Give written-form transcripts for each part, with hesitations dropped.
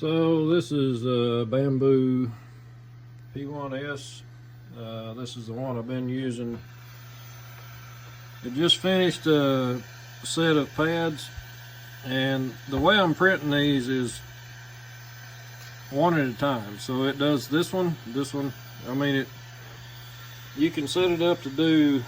So this is a Bamboo P1S. This is the one I've been using. I just finished a set of pads, and the way I'm printing these is one at a time. So it does this one. I mean, you can set it up to do,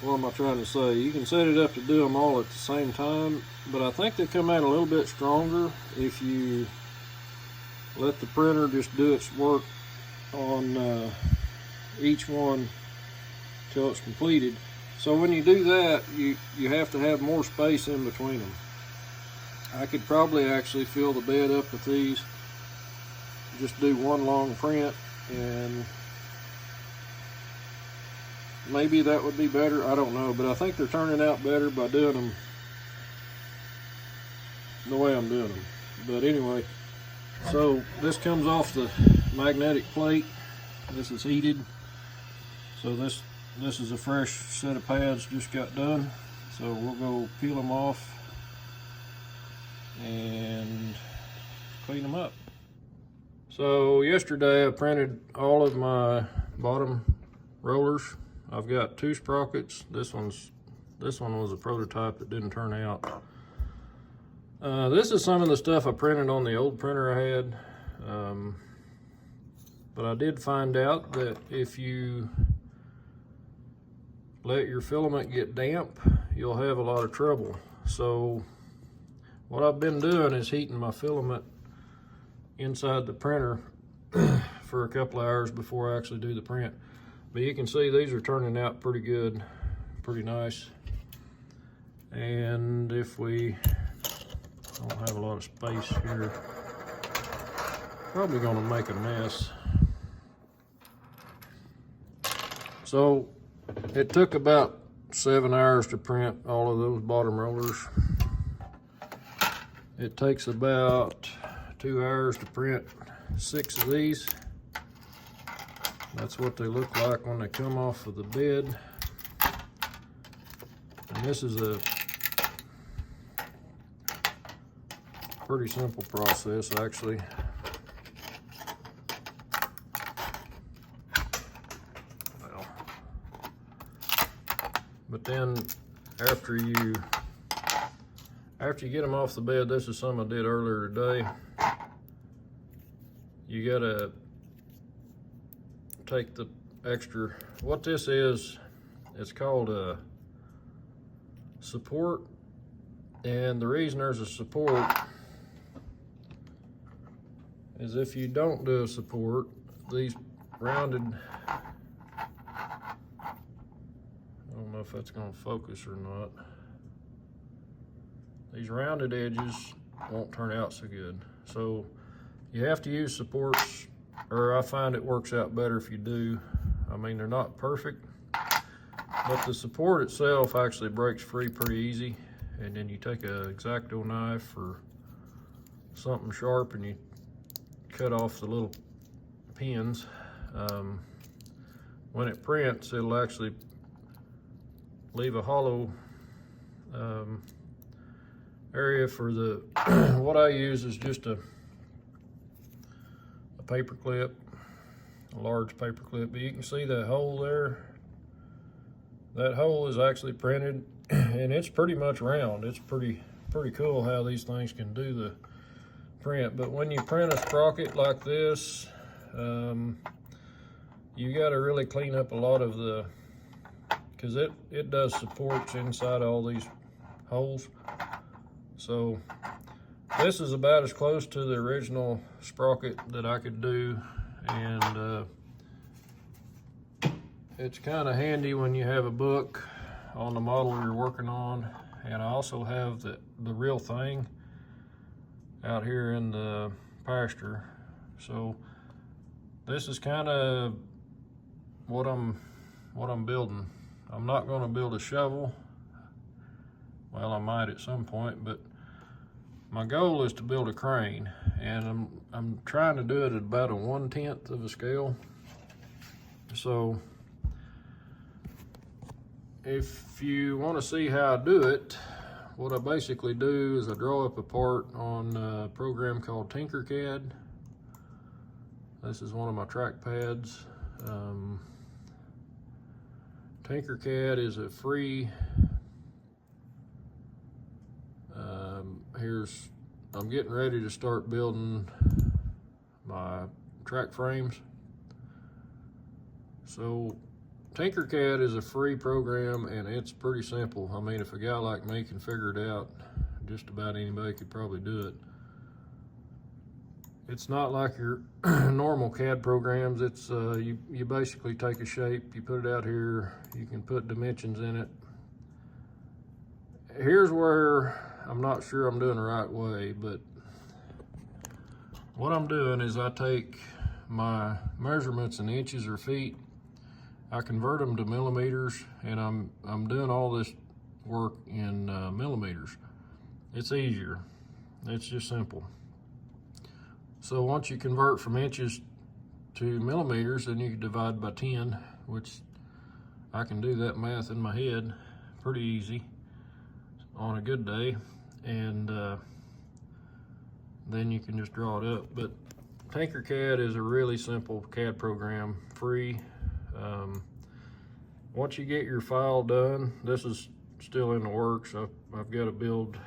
what am I trying to say? You can set it up to do them all at the same time, but I think they come out a little bit stronger if you let the printer just do its work on each one till it's completed. So when you do that, you have to have more space in between them. I could probably actually fill the bed up with these, just do one long print, and maybe that would be better. I don't know, but I think they're turning out better by doing them the way I'm doing them. But anyway, so this comes off the magnetic plate. This is heated. So this is a fresh set of pads just got done. So we'll go peel them off and clean them up. So yesterday I printed all of my bottom rollers. I've got 2 sprockets. This one was a prototype that didn't turn out. This is some of the stuff I printed on the old printer I had. But I did find out that if you let your filament get damp, you'll have a lot of trouble. So what I've been doing is heating my filament inside the printer for a couple of hours before I actually do the print. But you can see these are turning out pretty good, pretty nice. And if we don't have a lot of space here, probably gonna make a mess. So it took about 7 hours to print all of those bottom rollers. It takes about 2 hours to print 6 of these. That's what they look like when they come off of the bed. And this is a pretty simple process, actually. Well, but then after you get them off the bed, this is something I did earlier today. You gotta take the extra, what this is, it's called a support. And the reason there's a support is if you don't do a support, these rounded, I don't know if that's gonna focus or not, these rounded edges won't turn out so good. So you have to use supports, or I find it works out better if you do. I mean, they're not perfect, but the support itself actually breaks free pretty easy. And then you take a X-Acto knife or something sharp and you cut off the little pins. When it prints, it'll actually leave a hollow area for the, what I use is just a paper clip, a large paper clip, but you can see that hole there. That hole is actually printed and it's pretty much round. It's pretty cool how these things can do the print. But when you print a sprocket like this, you got to really clean up a lot of the, because it does supports inside all these holes. So this is about as close to the original sprocket that I could do, and it's kind of handy when you have a book on the model you're working on. And I also have the real thing out here in the pasture. So this is kind of what I'm building. I'm not going to build a shovel. Well, I might at some point, but my goal is to build a crane, and I'm trying to do it at about a 1/10 of a scale. So if you want to see how I do it, what I basically do is I draw up a part on a program called Tinkercad. This is one of my track pads. Tinkercad is a free, I'm getting ready to start building my track frames. So Tinkercad is a free program and it's pretty simple. I mean, if a guy like me can figure it out, just about anybody could probably do it. It's not like your normal CAD programs. It's you basically take a shape, you put it out here, you can put dimensions in it. Here's where I'm not sure I'm doing the right way, but what I'm doing is I take my measurements in inches or feet, I convert them to millimeters, and I'm doing all this work in millimeters. It's easier. It's just simple. So once you convert from inches to millimeters, then you can divide by 10, which I can do that math in my head pretty easy on a good day, and then you can just draw it up. But Tinkercad is a really simple CAD program, free. Once you get your file done, this is still in the works. I've got to build,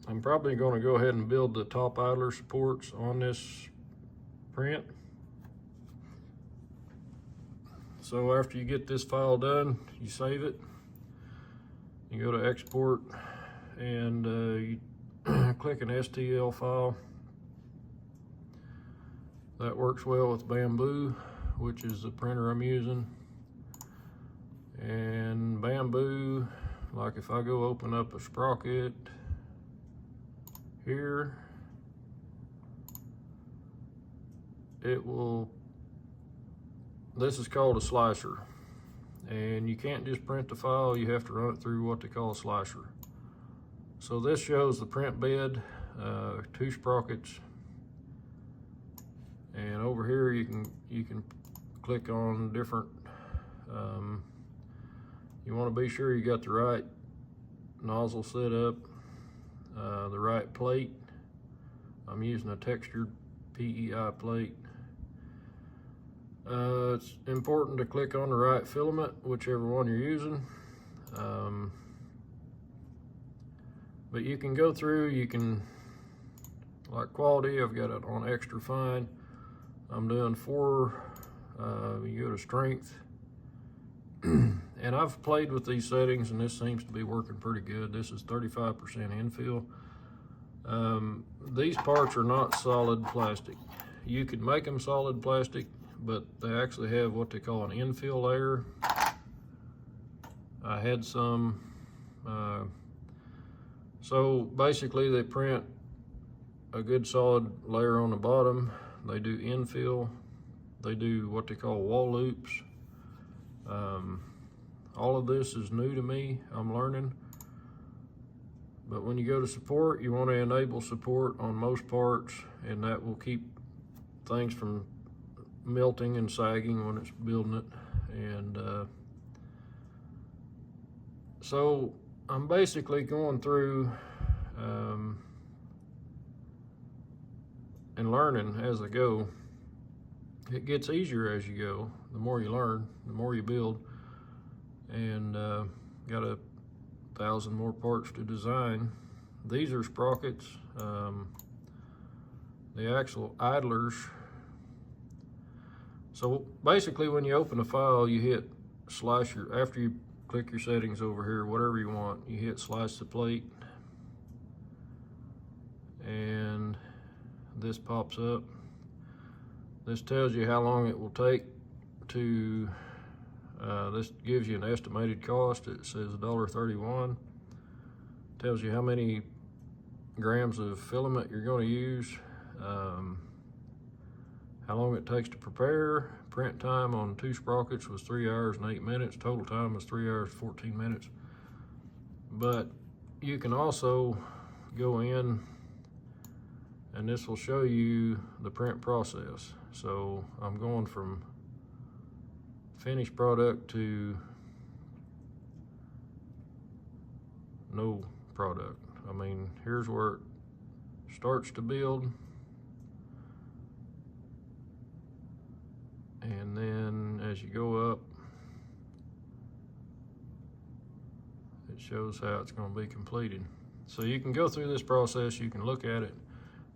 I'm probably going to go ahead and build the top idler supports on this print. So after you get this file done, you save it, you go to export, and you click an STL file. That works well with Bamboo, which is the printer I'm using. And Bamboo, like if I go open up a sprocket here, it will, this is called a slicer. And you can't just print the file, you have to run it through what they call a slicer. So this shows the print bed, 2 sprockets. And over here you can click on different, you want to be sure you got the right nozzle set up, the right plate. I'm using a textured PEI plate. It's important to click on the right filament, whichever one you're using. But you can go through, you can, like quality, I've got it on extra fine. I'm doing 4, you go to strength. And I've played with these settings and this seems to be working pretty good. This is 35% infill. These parts are not solid plastic. You could make them solid plastic, but they actually have what they call an infill layer. I had some, so basically they print a good solid layer on the bottom. They do infill, they do what they call wall loops. All of this is new to me, I'm learning. But when you go to support, you want to enable support on most parts, and that will keep things from melting and sagging when it's building it. And so I'm basically going through and learning as I go. It gets easier as you go. The more you learn, the more you build. And got 1,000 more parts to design. These are sprockets. The actual idlers. So basically when you open a file, you hit slice your, after you click your settings over here, whatever you want, you hit slice the plate. And this pops up. This tells you how long it will take to, this gives you an estimated cost. It says $1.31. Tells you how many grams of filament you're going to use, how long it takes to prepare. Print time on 2 sprockets was 3 hours and 8 minutes. Total time was 3 hours, 14 minutes. But you can also go in and this will show you the print process. So I'm going from finished product to no product. I mean, here's where it starts to build, and then as you go up, it shows how it's going to be completed. So you can go through this process, you can look at it,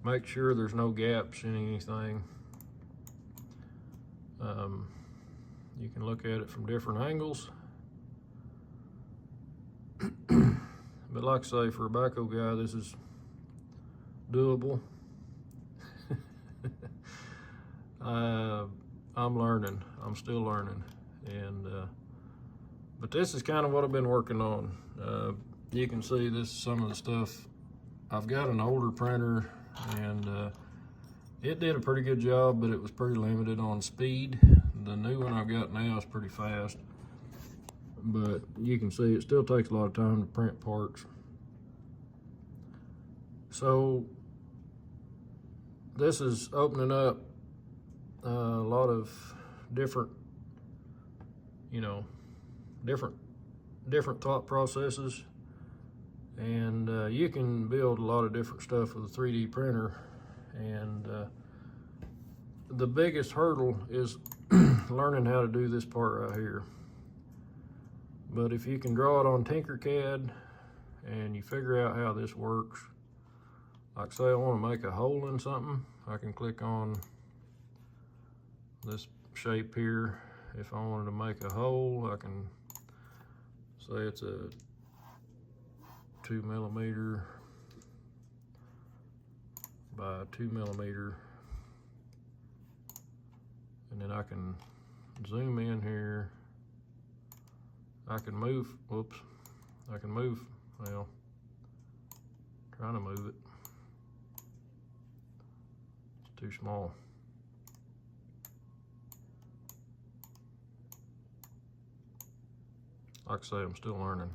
make sure there's no gaps in anything. You can look at it from different angles. But like I say, for a backhoe guy, this is doable. I'm learning. I'm still learning. And but this is kind of what I've been working on. You can see this is some of the stuff. I've got an older printer, and it did a pretty good job, but it was pretty limited on speed. The new one I've got now is pretty fast, but you can see it still takes a lot of time to print parts. So this is opening up a lot of different, different thought processes, and you can build a lot of different stuff with a 3D printer. And the biggest hurdle is learning how to do this part right here. But if you can draw it on Tinkercad and you figure out how this works, like say I want to make a hole in something, I can click on this shape here. If I wanted to make a hole, I can say it's a 2mm by 2mm, and then I can zoom in here. I can move, whoops, I can move, well, trying to move it. It's too small. Like I say, I'm still learning.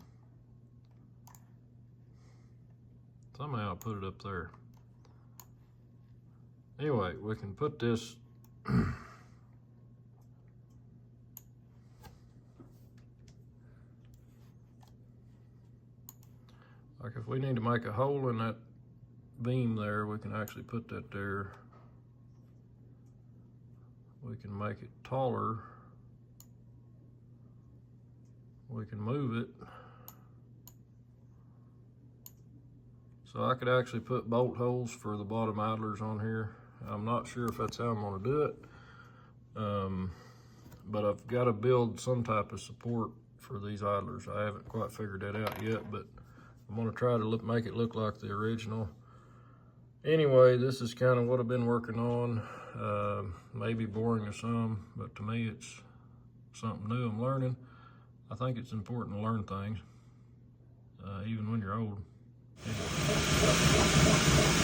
Somehow I put it up there. Anyway, we can put this like if we need to make a hole in that beam there, we can actually put that there. We can make it taller. We can move it. So I could actually put bolt holes for the bottom idlers on here. I'm not sure if that's how I'm gonna do it. But I've got to build some type of support for these idlers. I haven't quite figured that out yet, but I'm gonna try to make it look like the original. Anyway, this is kind of what I've been working on. Maybe boring to some, but to me it's something new I'm learning. I think it's important to learn things, even when you're old. Anyway.